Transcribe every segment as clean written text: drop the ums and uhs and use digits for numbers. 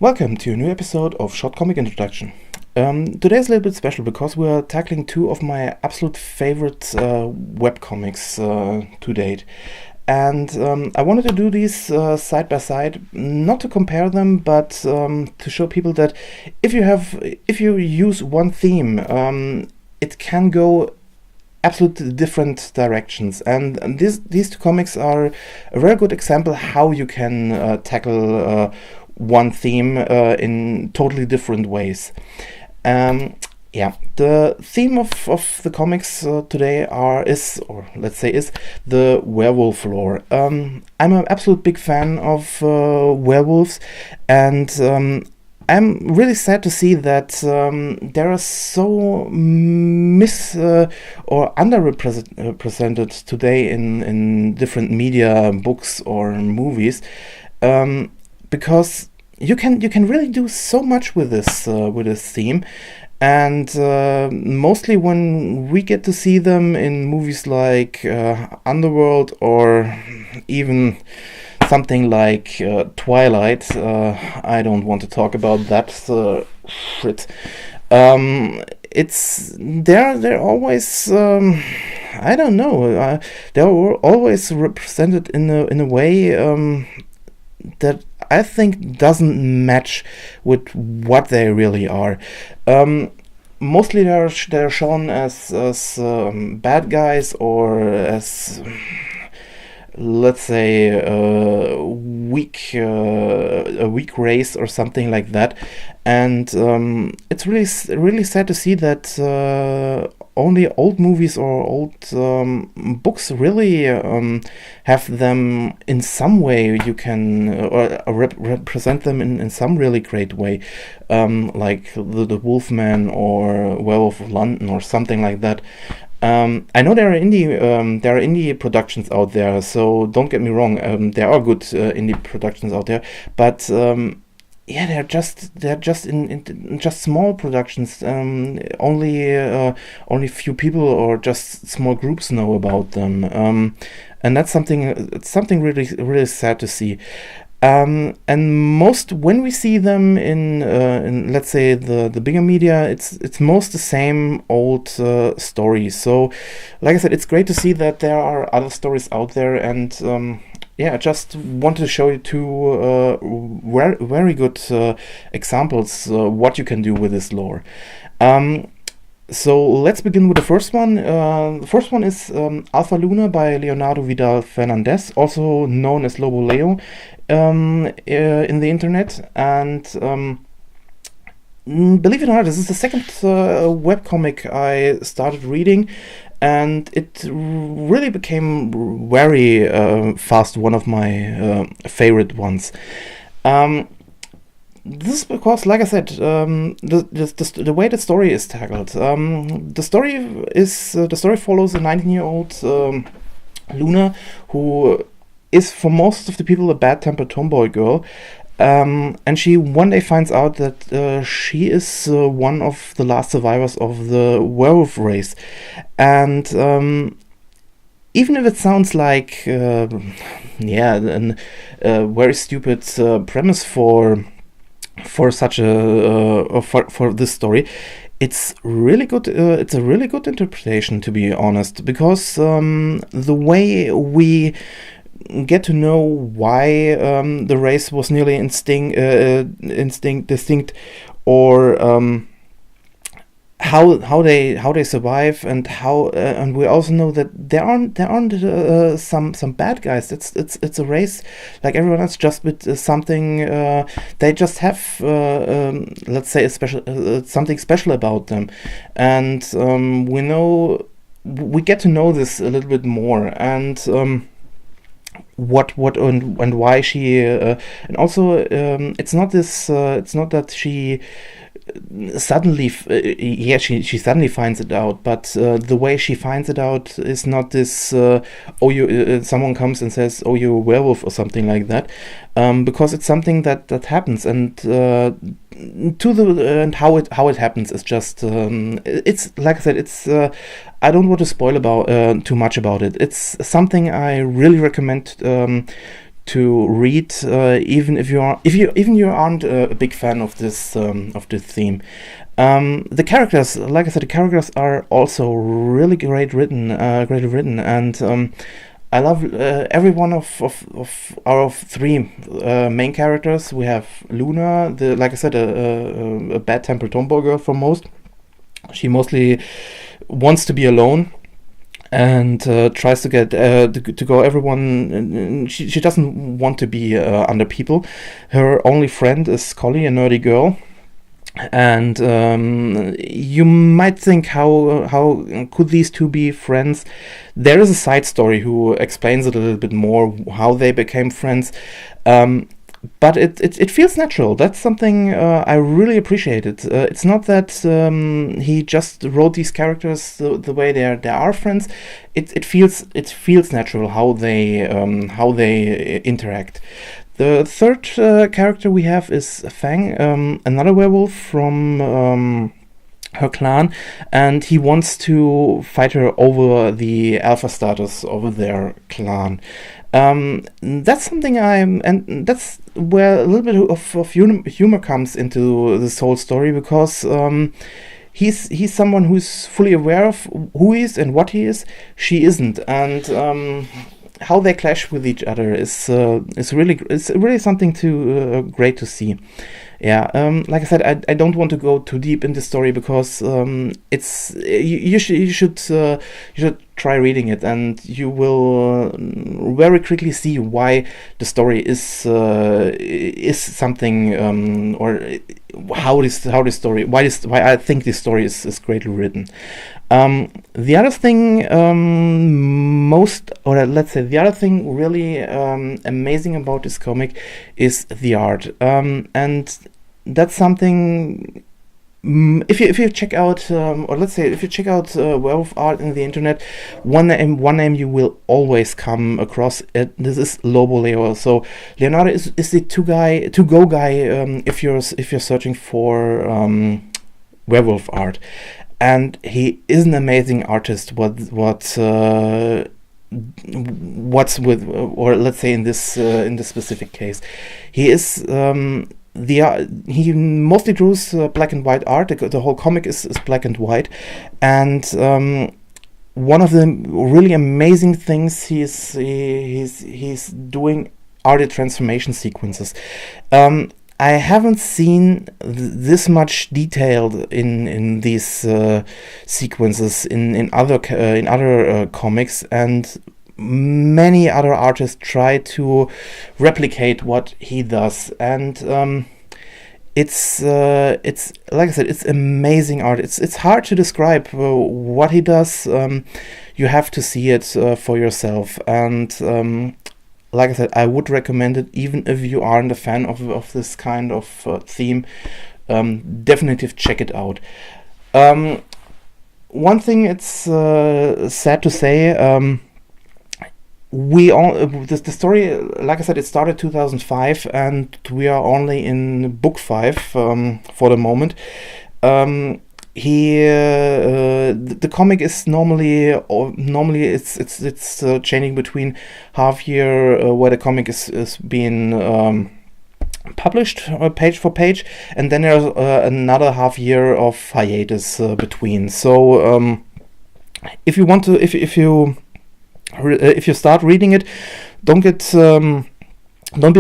Welcome to a new episode of Short Comic Introduction. Today's a little bit special because we are tackling two of my absolute favorite webcomics to date. And I wanted to do these side by side, not to compare them, but to show people that if you use one theme, it can go absolutely different directions. And these two comics are a very good example how you can tackle one theme in totally different ways. The theme of the comics today is the werewolf lore. I'm an absolute big fan of werewolves, and I'm really sad to see that there are so or underrepresented today in different media, books or movies. Because you can really do so much with this theme, and mostly when we get to see them in movies like Underworld or even something like Twilight. I don't want to talk about that shit. They're always I don't know. They're always represented in a way that I think doesn't match with what they really are. Mostly they're shown as bad guys, or as, let's say, a weak race or something like that. And it's really sad to see that only old movies or old books really have them in some way. You can represent them in some really great way, like the Wolfman or Werewolf of London or something like that. I know there are indie productions out there, so don't get me wrong. There are good indie productions out there, but they're just in just small productions. Only few people or just small groups know about them, and that's something really sad to see. And when we see them in let's say the bigger media, it's most the same old stories. So, like I said, it's great to see that there are other stories out there, and I just wanted to show you two very good examples what you can do with this lore. So let's begin with the first one. The first one is Alpha Luna by Leonardo Vidal Fernandez, also known as Lobo Leo in the internet. And believe it or not, this is the second webcomic I started reading, and it really became very fast one of my favorite ones. This is because, like I said, the way the story is tackled. The story follows a 19-year-old Luna, who is for most of the people a bad-tempered tomboy girl. And she one day finds out that she is one of the last survivors of the werewolf race. And even if it sounds like a very stupid premise for such for this story, it's really good. It's a really good interpretation, to be honest, because the way we get to know why the race was nearly distinct, or how they survive, and we also know that there aren't some bad guys. It's a race like everyone else, just with something they just have let's say something special about them, and we get to know this a little bit more, and what and why she and also it's not that she suddenly she suddenly finds it out, but the way she finds it out is not this someone comes and says, "Oh, you're a werewolf," or something like that, because it's something that happens, and how it happens is just it's like I said, it's I don't want to spoil about too much about it. It's something I really recommend to read, even if you aren't a big fan of this theme. The characters, like I said, the characters are also really great written, and I love every one of our three main characters. We have Luna, like I said, a bad-tempered tomboy girl for most. She mostly wants to be alone and tries to get to go everyone. She doesn't want to be under people. Her only friend is Collie, a nerdy girl. And you might think, how could these two be friends? There is a side story who explains it a little bit more, how they became friends. But it feels natural. That's something I really appreciated. It's not that he just wrote these characters the way they are friends. It feels natural how they interact. The third character we have is Fang, another werewolf from her clan, and he wants to fight her over the alpha status of their clan. That's something and that's where a little bit of humor comes into this whole story, because he's someone who's fully aware of who he is and what he is. She isn't, and how they clash with each other is really something great to see. Yeah, like I said, I don't want to go too deep in the story, because it's you should try reading it, and you will very quickly see why the story is something, or why I think this story is greatly written. The other thing, the other thing really amazing about this comic is the art, and that's something. If you check out, werewolf art in the internet, one name you will always come across. This is Lobo Leo. So Leonardo is the to-go guy if you're searching for werewolf art. And he is an amazing artist. What's with, or let's say in this specific case, he is he mostly draws black and white art. The whole comic is black and white, and one of the really amazing things he's doing are the transformation sequences. I haven't seen this much detailed in these sequences in other comics, and many other artists try to replicate what he does, and it's like I said, it's amazing art. It's hard to describe what he does. You have to see it for yourself, and like I said, I would recommend it even if you aren't a fan of this kind of theme. Definitely check it out. One thing it's sad to say, the story, like I said, it started 2005, and we are only in book 5 for the moment. The comic is normally it's changing between half year where the comic is being published page for page, and then there's another half year of hiatus between. So if you want to, if you start reading it, don't be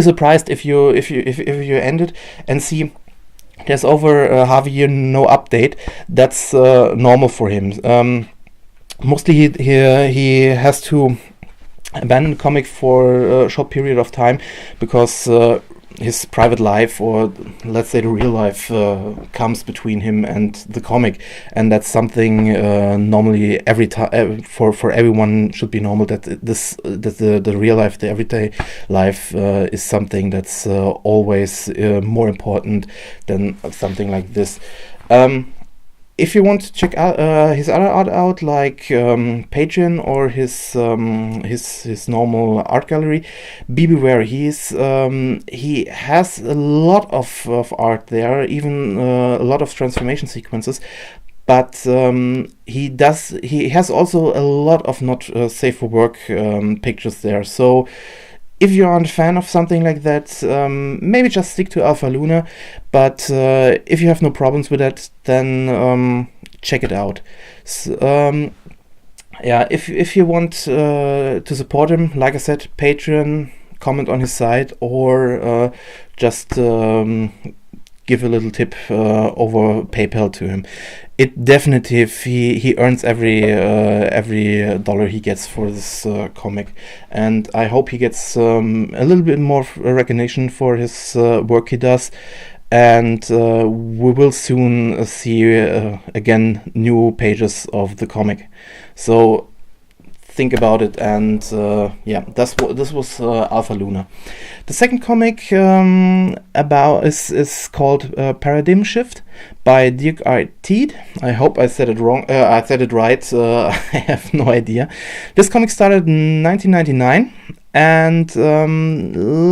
surprised if you end it and see there's over half a year no update. That's normal for him. Mostly he has to abandon the comic for a short period of time, because his private life, or let's say the real life, comes between him and the comic, and that's something normally every time for everyone should be normal. That the real life, the everyday life, is something that's always more important than something like this. If you want to check out his other art out, like Patreon or his normal art gallery, be beware. He has a lot of art there, even a lot of transformation sequences. But he has also a lot of not safe for work pictures there. So if you aren't a fan of something like that, maybe just stick to Alpha Luna. But if you have no problems with that, then check it out. Yeah, if you want to support him, like I said, Patreon, comment on his site, or just give a little tip over PayPal to him. It definitely, he earns every dollar he gets for this comic, and I hope he gets a little bit more recognition for his work he does. And we will soon see again new pages of the comic. So think about it, and yeah, this was Alpha Luna. The second comic is called Paradigm Shift by Dirk Tiede. I hope I said it wrong. I said it right. I have no idea. This comic started in 1999. And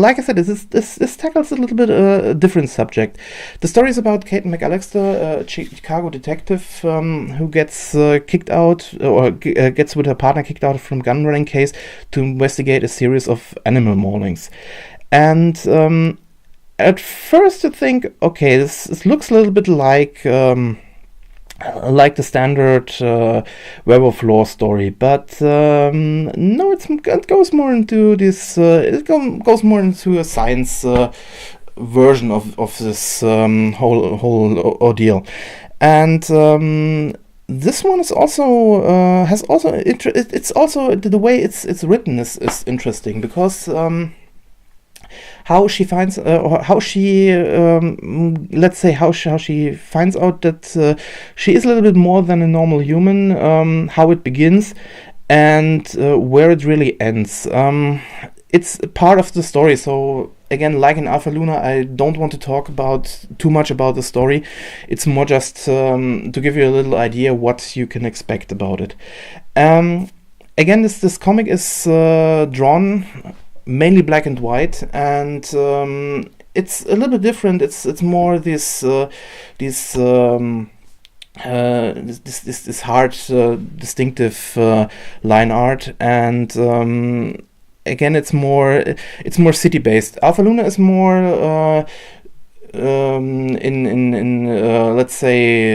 like I said, this tackles a little bit a different subject. The story is about Kate McAllister, a Chicago detective who gets kicked out, or gets with her partner kicked out from a gun running case to investigate a series of animal maulings. And at first you think, okay, this looks a little bit like the standard werewolf lore story, but no, it goes more into this. Goes more into a science version of this whole ordeal, and this one is also has also it's also the way it's written is interesting, because how she finds or how she let's say how she finds out that she is a little bit more than a normal human, how it begins and where it really ends. It's part of the story, so again, like in Alpha Luna, I don't want to talk too much about the story. It's more just to give you a little idea what you can expect about it. Again, this comic is drawn mainly black and white, and it's a little bit different. It's more this hard, distinctive line art, and again, it's more city based. Alpha Luna is more let's say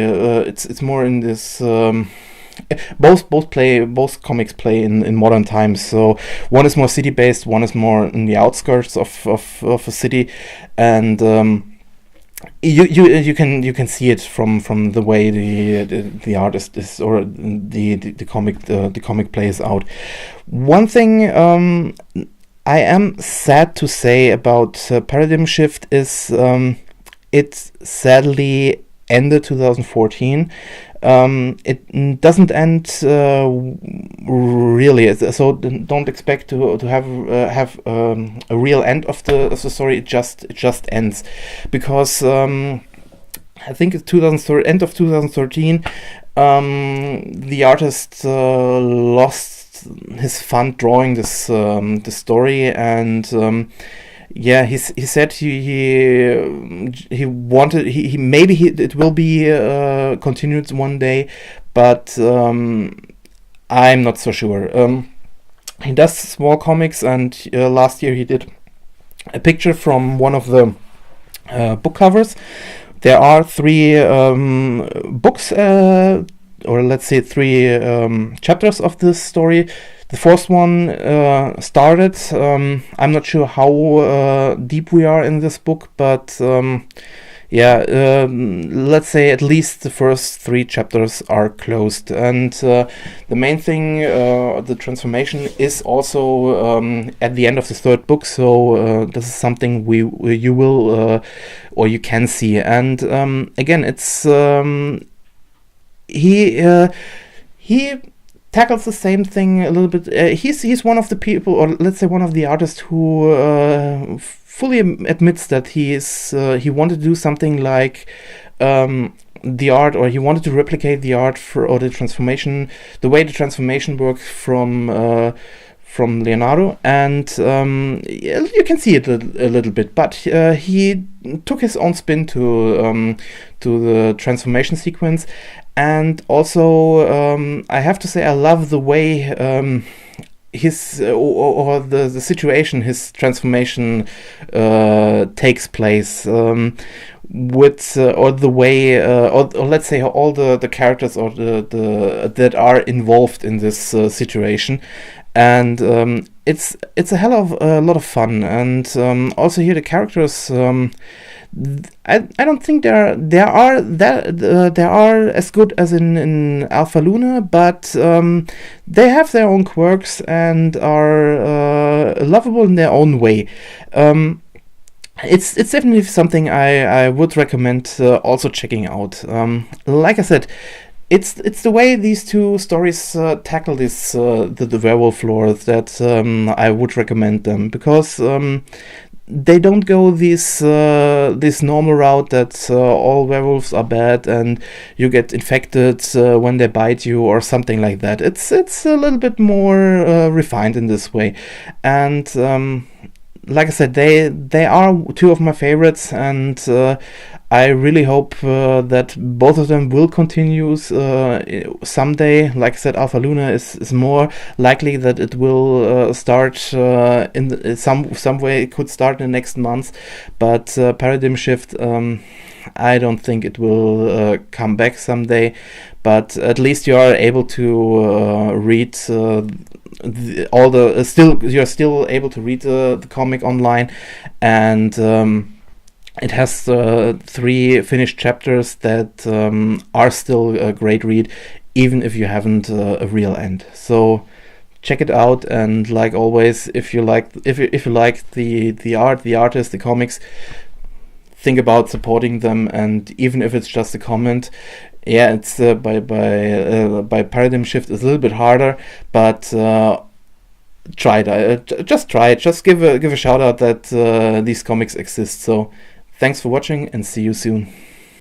it's more in this. Both comics play in modern times. So one is more city based, one is more in the outskirts of a city, and you can see it from the way the artist is, or the comic plays out. One thing I am sad to say about Paradigm Shift is it sadly ended 2014. It doesn't end really, so don't expect to have a real end of the story. It just ends, because I think it's end of 2013. The artist lost his fun drawing this story, and yeah, he said he wanted maybe it will be continued one day, but I'm not so sure. He does small comics, and last year he did a picture from one of the book covers. There are 3 books, or let's say 3 chapters of this story. The first one started. I'm not sure how deep we are in this book, but yeah, let's say at least the first 3 chapters are closed. And the main thing, the transformation, is also at the end of the 3rd book. So this is something you will or you can see. And again, it's he tackles the same thing a little bit. He's one of the people, or let's say one of the artists, who fully admits that he wanted to do something like the art, or he wanted to replicate the art or the transformation, the way the transformation works from Leonardo, and you can see it a little bit, but he took his own spin to the transformation sequence. And also, I have to say, I love the way his or the situation, his transformation takes place, with or the way or let's say all the characters or the that are involved in this situation. And it's a hell of a lot of fun. And also here the characters, I don't think they are as good as in Alpha Luna, but they have their own quirks and are lovable in their own way. It's definitely something I would recommend also checking out. Like I said, it's the way these two stories tackle this the werewolf lore that I would recommend them, because they don't go this normal route that all werewolves are bad and you get infected when they bite you or something like that. It's a little bit more refined in this way. And like I said, they are two of my favorites, and I really hope that both of them will continue someday. Like I said, Alpha Luna is more likely that it will start in some way. It could start in the next month, but Paradigm Shift, I don't think it will come back someday. But at least you are able to read you're still able to read the comic online, and it has 3 finished chapters that are still a great read, even if you haven't a real end. So check it out. And like always, if you like the art, the artist, the comics, think about supporting them. And even if it's just a comment, yeah, it's by Paradigm Shift is a little bit harder, but try it. Just try it. Just give a shout out that these comics exist. So thanks for watching, and see you soon.